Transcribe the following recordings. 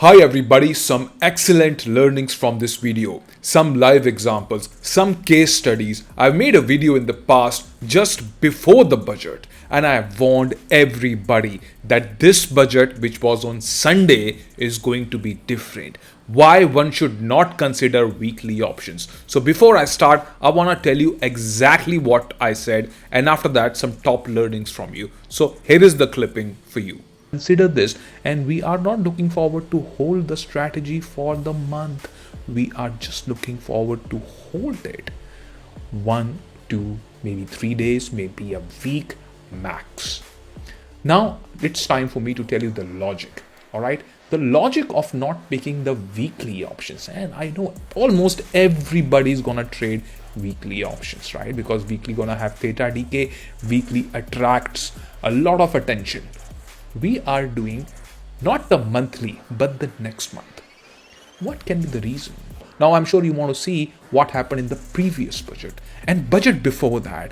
Hi everybody, some excellent learnings from this video, some live examples, some case studies. I've made a video in the past just before the budget and I have warned everybody that this budget which was on Sunday is going to be different. Why one should not consider weekly options. So before I start, I want to tell you exactly what I said and after that some top learnings from you. So here is the clipping for you. Consider this, and we are not looking forward to hold the strategy for the month. We are just looking forward to hold it 1, 2, maybe 3 days, maybe a week max. Now it's time for me to tell you the logic. All right, the logic of not picking the weekly options, and I know almost everybody's gonna trade weekly options, right? Because weekly gonna have theta decay, weekly attracts a lot of attention. We are doing not the monthly but the next month. What can be the reason? Now I'm sure you want to see what happened in the previous budget and budget before that.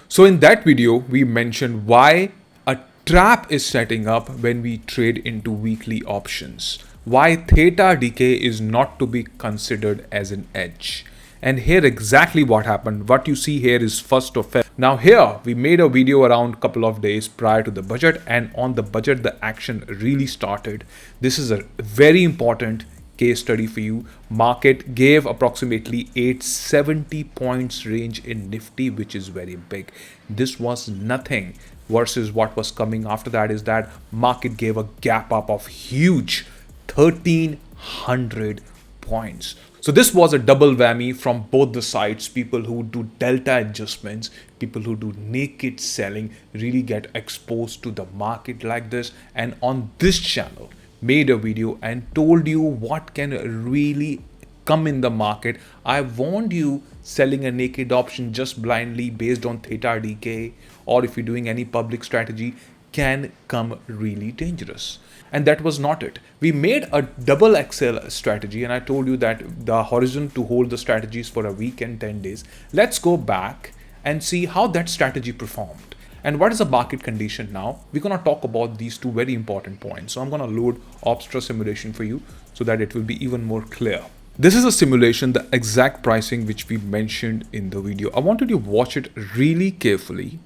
So in that video we mentioned why a trap is setting up when we trade into weekly options, why theta decay is not to be considered as an edge. And here exactly what happened. What you see here is 1st of Feb. Now here we made a video around a couple of days prior to the budget, and on the budget the action really started. This is a very important case study for you. Market gave approximately 870 points range in Nifty, which is very big. This was nothing versus what was coming after that is that market gave a gap up of huge 1300 points. So this was a double whammy from both the sides. People who do delta adjustments, people who do naked selling really get exposed to the market like this. And on this channel, made a video and told you what can really come in the market. I warned you selling a naked option just blindly based on theta decay, or if you're doing any public strategy, can come really dangerous. And that was not it. We made a double XL strategy and I told you that the horizon to hold the strategies for a week and 10 days. Let's go back and see how that strategy performed. And what is the market condition now? We're going to talk about these two very important points. So I'm going to load Opstra simulation for you so that it will be even more clear. This is a simulation, the exact pricing which we mentioned in the video. I wanted you to watch it really carefully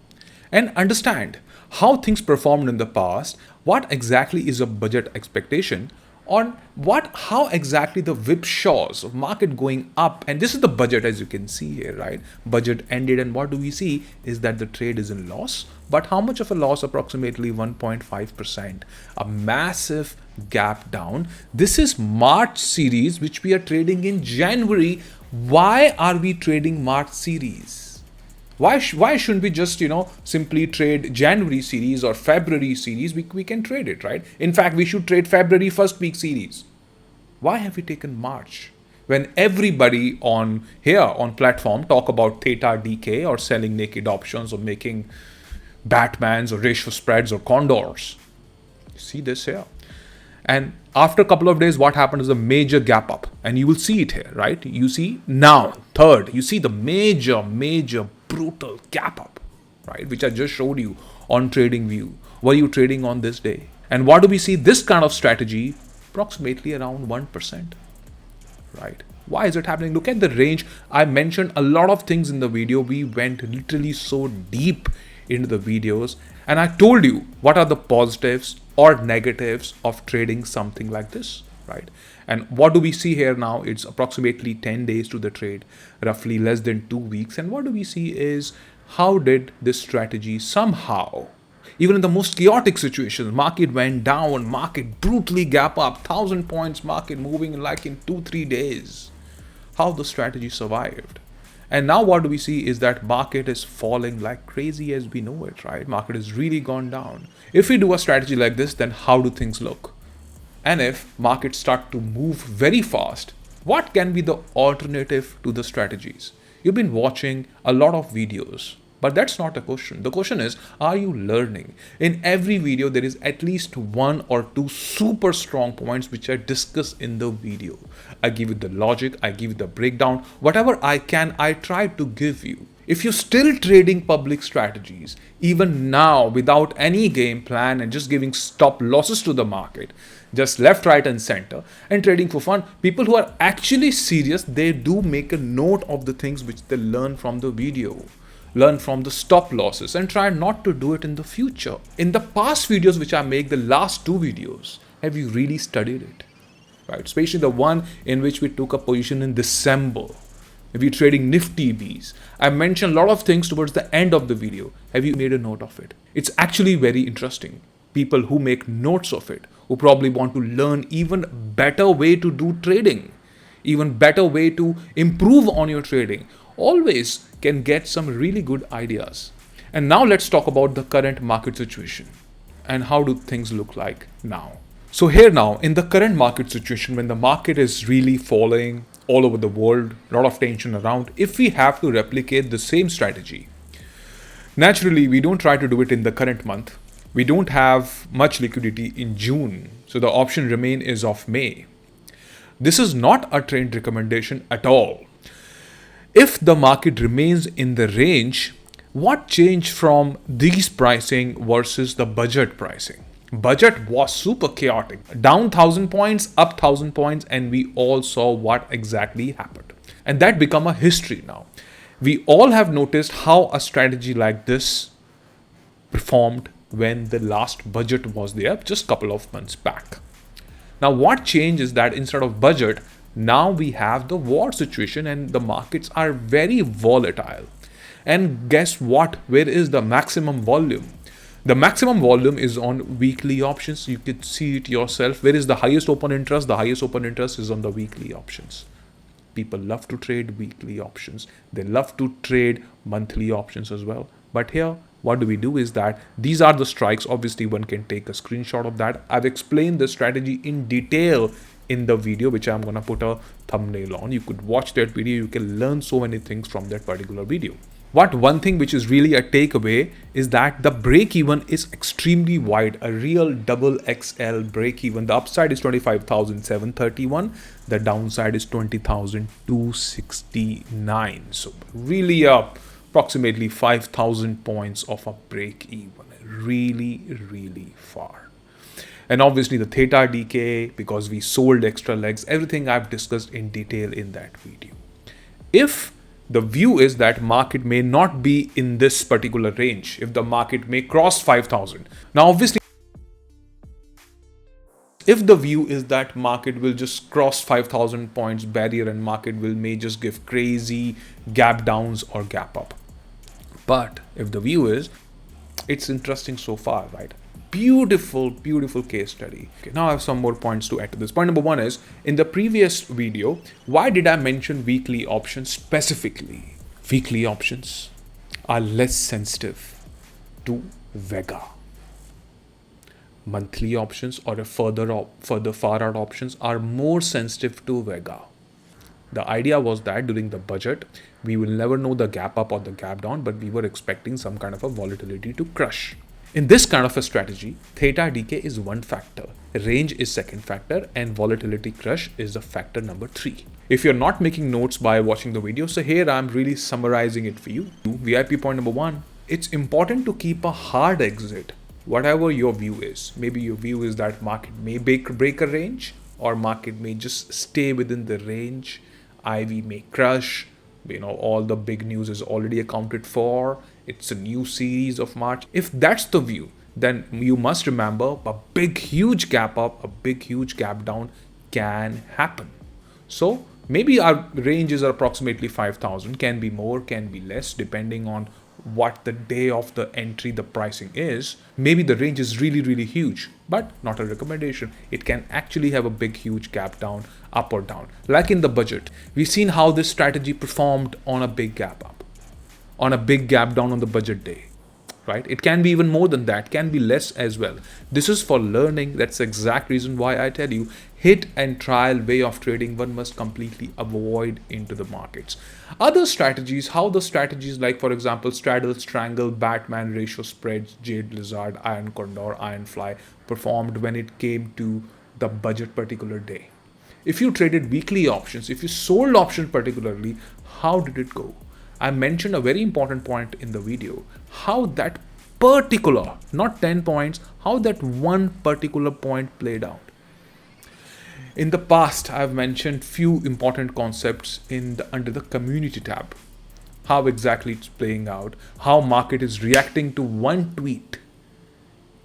and understand how things performed in the past, what exactly is a budget expectation, on how exactly the whipsaws of market going up. And this is the budget, as you can see here, right? Budget ended and what do we see is that the trade is in loss. But how much of a loss? Approximately 1.5%, a massive gap down. This is March series, which we are trading in January. Why are we trading March series? Why shouldn't we just, simply trade January series or February series? We can trade it, right? In fact, we should trade February first week series. Why have we taken March? When everybody on platform talk about theta decay or selling naked options or making Batmans or ratio spreads or condors. See this here. And after a couple of days, what happened is a major gap up. And you will see it here, right? You see now, third, you see the major brutal gap up, right? Which I just showed you on TradingView. Were you trading on this day? And what do we see? This kind of strategy, approximately around 1%, right? Why is it happening? Look at the range. I mentioned a lot of things in the video. We went literally so deep into the videos and I told you what are the positives or negatives of trading something like this, right? And what do we see here now? It's approximately 10 days to the trade, roughly less than 2 weeks. And what do we see is how did this strategy somehow, even in the most chaotic situations, market went down, market brutally gap up, 1,000 points, market moving like in 2-3 days, how the strategy survived. And now what do we see is that market is falling like crazy as we know it, right? Market has really gone down. If we do a strategy like this, then how do things look? And if markets start to move very fast, what can be the alternative to the strategies? You've been watching a lot of videos, but that's not the question. The question is, are you learning? In every video, there is at least 1 or 2 super strong points which I discuss in the video. I give you the logic, I give you the breakdown, whatever I can, I try to give you. If you're still trading public strategies, even now without any game plan and just giving stop losses to the market, just left, right, and center, and trading for fun, people who are actually serious, they do make a note of the things which they learn from the video, learn from the stop losses, and try not to do it in the future. In the past videos which I make, the last two videos, have you really studied it? Right? Especially the one in which we took a position in December. If you're trading Nifty Bs, I mentioned a lot of things towards the end of the video. Have you made a note of it? It's actually very interesting. People who make notes of it, who probably want to learn even better way to do trading, even better way to improve on your trading, always can get some really good ideas. And now let's talk about the current market situation and how do things look like now. So here now, in the current market situation, when the market is really falling all over the world, a lot of tension around, if we have to replicate the same strategy, naturally, we don't try to do it in the current month. We don't have much liquidity in June, so the option remain is of May. This is not a trend recommendation at all. If the market remains in the range, what changed from these pricing versus the budget pricing? Budget was super chaotic. Down 1,000 points, up 1,000 points, and we all saw what exactly happened. And that become a history now. We all have noticed how a strategy like this performed when the last budget was there just a couple of months back. Now what changed is that instead of budget, now we have the war situation and the markets are very volatile. And guess what? Where is the maximum volume? The maximum volume is on weekly options. You can see it yourself. Where is the highest open interest? The highest open interest is on the weekly options. People love to trade weekly options. They love to trade monthly options as well. But here, what do we do is that these are the strikes. Obviously, one can take a screenshot of that. I've explained the strategy in detail in the video, which I'm going to put a thumbnail on. You could watch that video. You can learn so many things from that particular video. One thing which is really a takeaway is that the break even is extremely wide, a real double XL break even. The upside is 25,731, the downside is 20,269. So really approximately 5,000 points of a break even, really far. And obviously the theta decay, because we sold extra legs, everything I've discussed in detail in that video. If the view is that market may not be in this particular range, if the market may cross 5,000. Now, obviously, if the view is that market will just cross 5,000 points barrier and market may just give crazy gap downs or gap up. But if the view is, it's interesting so far, right? Beautiful case study. Okay, now I have some more points to add to this. Point number one is, in the previous video, why did I mention weekly options specifically? Weekly options are less sensitive to Vega. Monthly options or further far out options are more sensitive to Vega. The idea was that during the budget, we will never know the gap up or the gap down, but we were expecting some kind of a volatility to crush. In this kind of a strategy, theta decay is one factor, range is second factor, and volatility crush is the factor number 3. If you're not making notes by watching the video, so here I'm really summarizing it for you. VIP point number 1, it's important to keep a hard exit, whatever your view is. Maybe your view is that market may break a range, or market may just stay within the range, IV may crush, all the big news is already accounted for. It's a new series of March. If that's the view, then you must remember a big, huge gap up, a big, huge gap down can happen. So maybe our ranges are approximately 5,000, can be more, can be less, depending on what the day of the entry the pricing is. Maybe the range is really huge, but not a recommendation. It can actually have a big, huge gap down, up or down. Like in the budget, we've seen how this strategy performed on a big gap up, on a big gap down on the budget day, right? It can be even more than that, can be less as well. This is for learning. That's the exact reason why I tell you, hit and trial way of trading one must completely avoid into the markets. Other strategies, how the strategies like, for example, straddle, strangle, Batman ratio spreads, Jade Lizard, Iron Condor, Iron Fly performed when it came to the budget particular day. If you traded weekly options, if you sold options particularly, how did it go? I mentioned a very important point in the video, how that particular, not 10 points, how that one particular point played out. In the past, I've mentioned few important concepts under the community tab. How exactly it's playing out, how market is reacting to one tweet,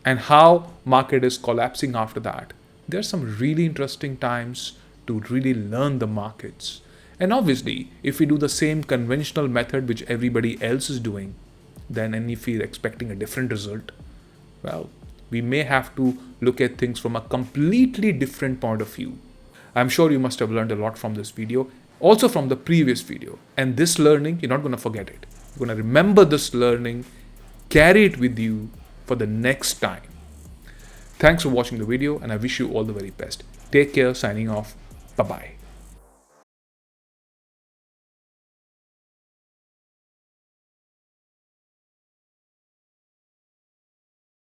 and how market is collapsing after that. There's some really interesting times to really learn the markets. And obviously, if we do the same conventional method which everybody else is doing, then and if we're expecting a different result, well, we may have to look at things from a completely different point of view. I'm sure you must have learned a lot from this video, also from the previous video. And this learning, you're not going to forget it. You're going to remember this learning, carry it with you for the next time. Thanks for watching the video, and I wish you all the very best. Take care, signing off. Bye-bye.